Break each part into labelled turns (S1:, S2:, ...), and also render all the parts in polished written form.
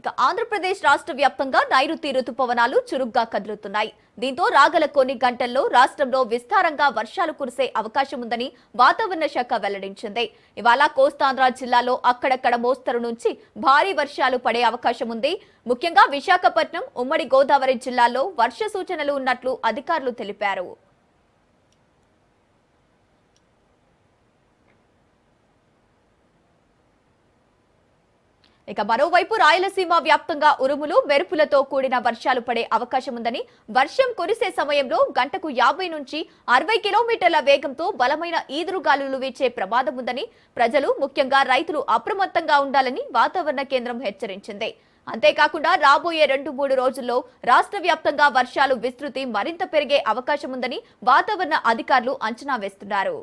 S1: ఇక ఆంధ్రప్రదేశ్ రాష్ట్ర వ్యాప్తంగా నైరుతి రుతుపవనాలు చురుగ్గా కదులుతున్నాయి. దీంతో రాగల కొన్ని గంటల్లో రాష్ట్రంలో విస్తారంగా వర్షాలు కురిసే అవకాశం ఉందని వాతావరణ శాఖ వెల్లడించింది. ఇవాళ కోస్తాంధ్ర జిల్లాలో అక్కడక్కడ మోస్తరు నుంచి భారీ వర్షాలు పడే అవకాశం ఉంది. ముఖ్యంగా విశాఖపట్నం, ఉమ్మడి గోదావరి జిల్లాల్లో వర్ష సూచనలు ఉన్నట్లు అధికారులు తెలిపారు. ఇక మరోవైపు రాయలసీమ వ్యాప్తంగా ఉరుములు, మెరుపులతో కూడిన వర్షాలు పడే అవకాశం ఉందని, వర్షం కురిసే సమయంలో గంటకు 50 నుంచి 60 కిలోమీటర్ల వేగంతో బలమైన ఈదురుగాలులు వీచే ప్రమాదం ఉందని, ప్రజలు ముఖ్యంగా రైతులు అప్రమత్తంగా ఉండాలని వాతావరణ కేంద్రం హెచ్చరించింది. అంతేకాకుండా రాబోయే 2-3 రోజుల్లో రాష్ట్ర వ్యాప్తంగా వర్షాలు విస్తృతి మరింత పెరిగే అవకాశం ఉందని వాతావరణ అధికారులు అంచనా వేస్తున్నారు.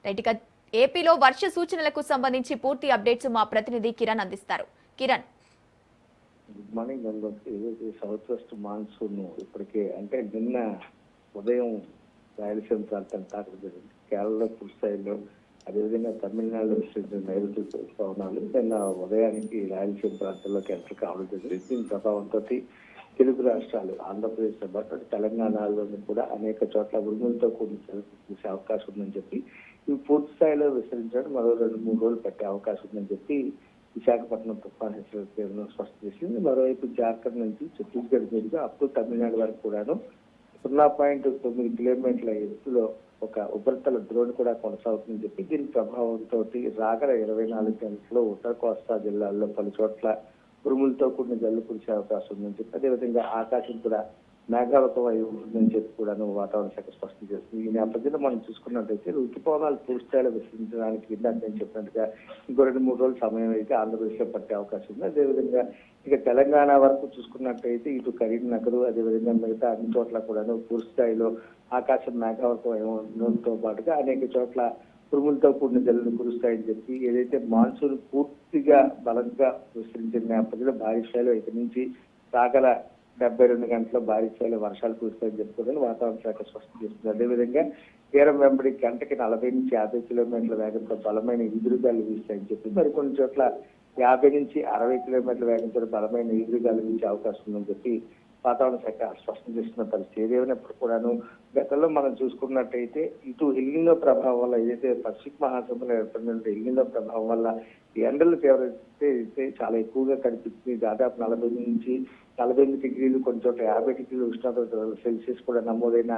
S1: రైట్గా ఏపీలో వర్ష సూచనలకు సంబంధించి పూర్తి అప్డేట్స్ మా ప్రతినిధి కిరణ్ అందిస్తారు. Kiran,
S2: good morning. ఏదైతే సౌత్ వెస్ట్ మాన్సూన్ ఇప్పటికే అంటే నిన్న ఉదయం రాయలసీమ ప్రాంతం తాకడం కేరళ పూర్తి స్థాయిలో, అదేవిధంగా తమిళనాడులో విస్తరించిన నైరుతి పవనాలు నిన్న ఉదయానికి రాయలసీమ ప్రాంతంలోకి ఎంటర్ కావడం జరిగింది. దీని ప్రభావంతో తెలుగు రాష్ట్రాలు, ఆంధ్రప్రదేశ్తో పాటు తెలంగాణలోని కూడా అనేక చోట్ల ఉరుములతో కూడిన చూసే అవకాశం ఉందని చెప్పి, ఇవి పూర్తి స్థాయిలో విస్తరించడం మరో 2-3 రోజులు పట్టే అవకాశం ఉందని చెప్పి విశాఖపట్నం తుఫాన్ హెచ్చరిక కేంద్రం స్పష్టం చేసింది. మరోవైపు జార్ఖండ్ నుంచి ఛత్తీస్గఢ్ మీదుగా అప్ టు తమిళనాడు వరకు కూడాను 0.9 కిలోమీటర్ల ఎత్తులో ఒక ఉపరితల ద్రోణి కూడా కొనసాగుతుందని చెప్పి, దీని ప్రభావంతో రాగల 24 గంటల్లో ఉత్తర కోస్తా జిల్లాల్లో పలు చోట్ల ఉరుములతో కూడిన జల్లు కురిసే అవకాశం ఉందని చెప్పి, అదేవిధంగా ఆకాశం కూడా మేఘావృతం అయి ఉంటుందని చెప్పి కూడా వాతావరణ శాఖ స్పష్టం చేస్తుంది. ఈ నేపథ్యంలో మనం చూసుకున్నట్టయితే ఋతుపవనాలు పూర్తి స్థాయిలో విస్తరించడానికి ఇందాక నేను చెప్పినట్టుగా ఇంకో 2-3 రోజుల సమయం అయితే ఆంధ్రప్రదేశ్ లో పట్టే అవకాశం ఉంది. అదేవిధంగా ఇక తెలంగాణ వరకు చూసుకున్నట్టయితే ఇటు కరీంనగర్, అదేవిధంగా మిగతా అన్ని చోట్ల కూడా పూర్తి స్థాయిలో ఆకాశం మేఘావృతం అయ్యడంతో పాటుగా అనేక చోట్ల ఉరుములతో కూడిన జల్లులు కురుస్తాయని చెప్పి, ఏదైతే మాన్సూన్ పూర్తిగా బలంగా విస్తరించిన నేపథ్యంలో భారీ స్థాయిలో ఇక్కడి నుంచి రాగల 72 గంటల భారీ స్థాయిలో వర్షాలు కురుస్తాయని చెప్పుకోదని వాతావరణ శాఖ స్పష్టం చేస్తుంది. అదేవిధంగా తీరం వెంబడి గంటకి 40 నుంచి 50 కిలోమీటర్ల వేగంతో బలమైన ఈదురుగాలు వీస్తాయని చెప్పి, మరికొన్ని చోట్ల 50 నుంచి 60 కిలోమీటర్ల వేగంతో బలమైన ఈదురుగాలు వీచే అవకాశం ఉందని చెప్పి వాతావరణ శాఖ స్పష్టం చేస్తున్న పరిస్థితి. ఏదేమైనప్పుడు కూడాను గతంలో మనం చూసుకున్నట్టయితే ఇటు ఎల్నినో ప్రభావం వల్ల, ఏదైతే పసిఫిక్ మహాసముద్రంలో ఏర్పడిన ఎల్నినో ప్రభావం వల్ల ఎండల తీవ్రత అయితే చాలా ఎక్కువగా కనిపిస్తుంది. దాదాపు 40 నుంచి 48 డిగ్రీలు, కొన్ని చోట్ల 50 డిగ్రీలు ఉష్ణోగ్రత సెల్సియస్ కూడా నమోదైన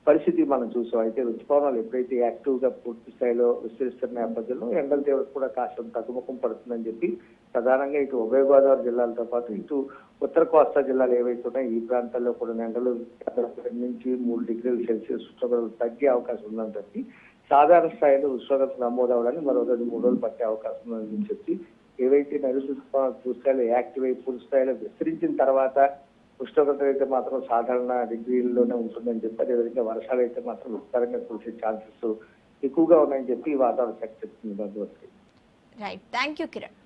S2: పరిస్థితి మనం చూసాం. అయితే ఋతుపవనాలు ఎప్పుడైతే యాక్టివ్ గా పూర్తి స్థాయిలో విస్తరిస్తున్న నేపథ్యంలో ఎండల తీవ్రత కూడా కాస్త తగ్గుముఖం పడుతుందని చెప్పి, ప్రధానంగా ఇటు ఉభయ గోదావరి జిల్లాలతో పాటు ఇటు ఉత్తర కోస్తా జిల్లాలు ఏవైతే ఉన్నాయో ఈ ప్రాంతాల్లో కూడా ఎండలు 2 నుంచి 3 డిగ్రీల సెల్సియస్ ఉష్ణోగ్రత తగ్గే అవకాశం ఉందని చెప్పి, సాధారణ స్థాయిలో ఉష్ణోగ్రత నమోదు అవడానికి మరో 2-3 రోజులు పట్టే అవకాశం ఉందని చెప్పి, ఏవైతే నైరుతి పూర్తి స్థాయిలో యాక్టివ్ అయి పూర్తి స్థాయిలో విస్తరించిన తర్వాత ఉష్ణోగ్రత అయితే మాత్రం సాధారణ డిగ్రీల్లోనే ఉంటుందని చెప్పి, అదేవిధంగా వర్షాలు అయితే మాత్రం విస్తారంగా కురిసే ఛాన్సెస్ ఎక్కువగా ఉన్నాయని చెప్పి వాతావరణ శాఖ చెప్తుంది.
S1: Right, thank you Kiran.